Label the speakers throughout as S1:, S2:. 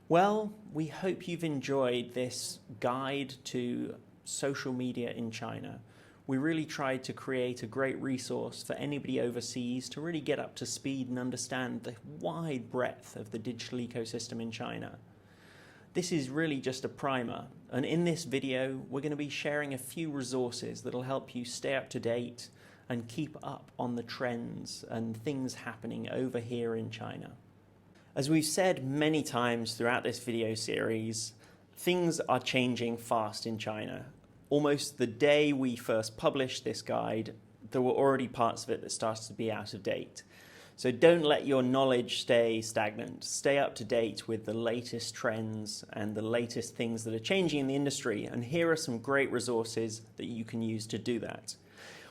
S1: Well, we hope you've enjoyed this guide to social media in China. We really tried to create a great resource for anybody overseas to really get up to speed and understand the wide breadth of the digital ecosystem in China. This is really just a primer, and in this video we're going to be sharing a few resources that'll help you stay up to date and keep up on the trends and things happening over here in China. As we've said many times throughout this video series, things are changing fast in China. Almost the day we first published this guide, there were already parts of it that started to be out of date. So don't let your knowledge stay stagnant. Stay up to date with the latest trends and the latest things that are changing in the industry, and here are some great resources that you can use to do that.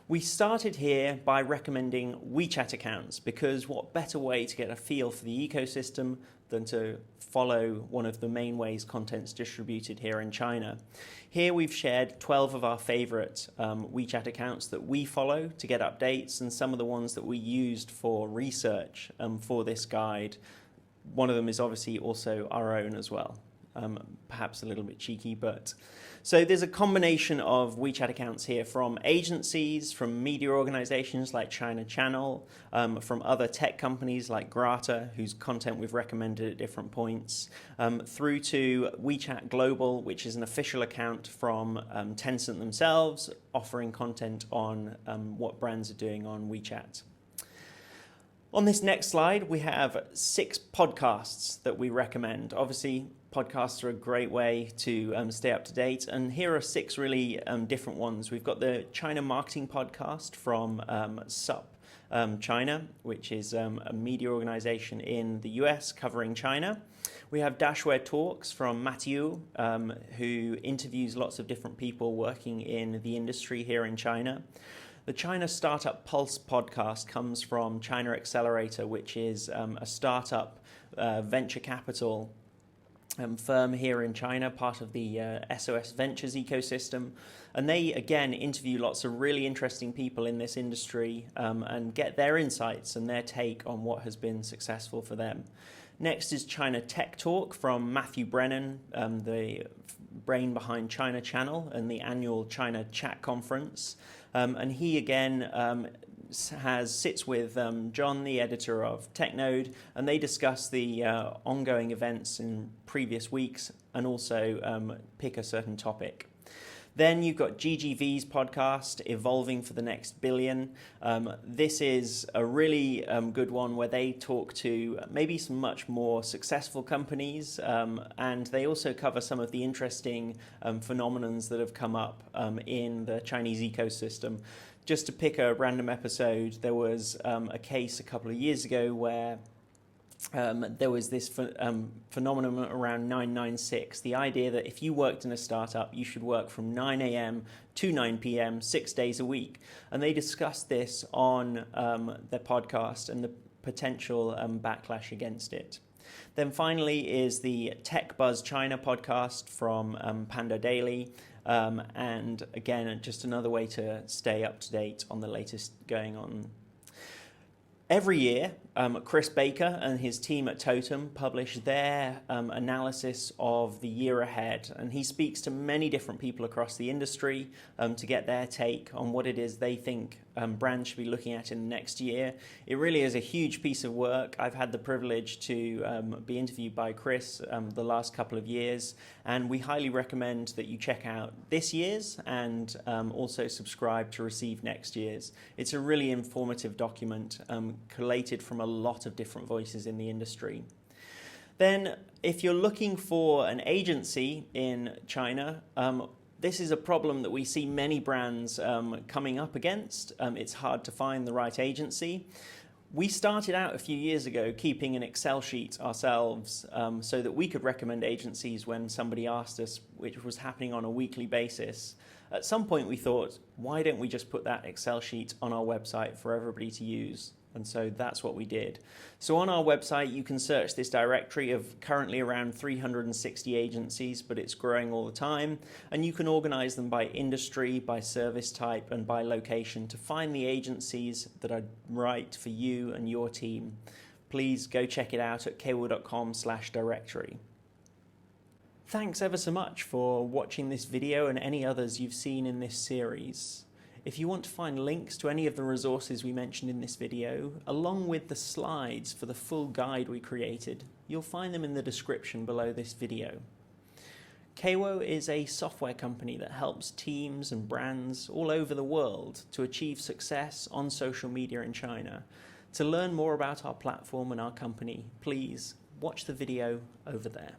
S1: We started here by recommending WeChat accounts because what better way to get a feel for the ecosystem than to follow one of the main ways content's distributed here in China. Here we've shared 12 of our favorite WeChat accounts that we follow to get updates, and some of the ones that we used for research for this guide. One of them is obviously also our own as well. Perhaps a little bit cheeky, but so there's a combination of WeChat accounts here from agencies, from media organizations like China Channel, from other tech companies like Grata, whose content we've recommended at different points, through to WeChat Global, which is an official account from Tencent themselves, offering content on what brands are doing on WeChat. On this next slide, we have 6 podcasts that we recommend. Obviously, podcasts are a great way to stay up to date, and here are 6 really different ones. We've got the China Marketing Podcast from SUP China, which is a media organization in the US covering China. We have Dashware Talks from Matthew, who interviews lots of different people working in the industry here in China. The China Startup Pulse podcast comes from China Accelerator, which is a startup venture capital firm here in China, part of the SOS Ventures ecosystem. And they, again, interview lots of really interesting people in this industry and get their insights and their take on what has been successful for them. Next is China Tech Talk from Matthew Brennan, the brain behind China Channel and the annual China Chat Conference. And he, again, sits with John, the editor of TechNode, and they discuss the ongoing events in previous weeks and also pick a certain topic. Then you've got GGV's podcast, Evolving for the Next Billion. This is a really good one where they talk to maybe some much more successful companies, and they also cover some of the interesting phenomenons that have come up in the Chinese ecosystem. Just to pick a random episode, there was a case a couple of years ago where there was this phenomenon around 996, the idea that if you worked in a startup, you should work from 9 a.m. to 9 p.m. 6 days a week. And they discussed this on their podcast and the potential backlash against it. Then finally is the Tech Buzz China podcast from Panda Daily. And again, just another way to stay up to date on the latest going on. Every year, Chris Baker and his team at Totem publish their analysis of the year ahead, and he speaks to many different people across the industry to get their take on what it is they think brands should be looking at in the next year. It really is a huge piece of work. I've had the privilege to be interviewed by Chris the last couple of years, and we highly recommend that you check out this year's and also subscribe to receive next year's. It's a really informative document collated from a lot of different voices in the industry. Then, if you're looking for an agency in China, this is a problem that we see many brands coming up against. It's hard to find the right agency. We started out a few years ago keeping an Excel sheet ourselves so that we could recommend agencies when somebody asked us, which was happening on a weekly basis. At some point we thought, why don't we just put that Excel sheet on our website for everybody to use? And so that's what we did. So on our website, you can search this directory of currently around 360 agencies, but it's growing all the time. And you can organize them by industry, by service type, and by location to find the agencies that are right for you and your team. Please go check it out at kawo.com/directory. Thanks ever so much for watching this video and any others you've seen in this series. If you want to find links to any of the resources we mentioned in this video, along with the slides for the full guide we created, you'll find them in the description below this video. KAWO is a software company that helps teams and brands all over the world to achieve success on social media in China. To learn more about our platform and our company, please watch the video over there.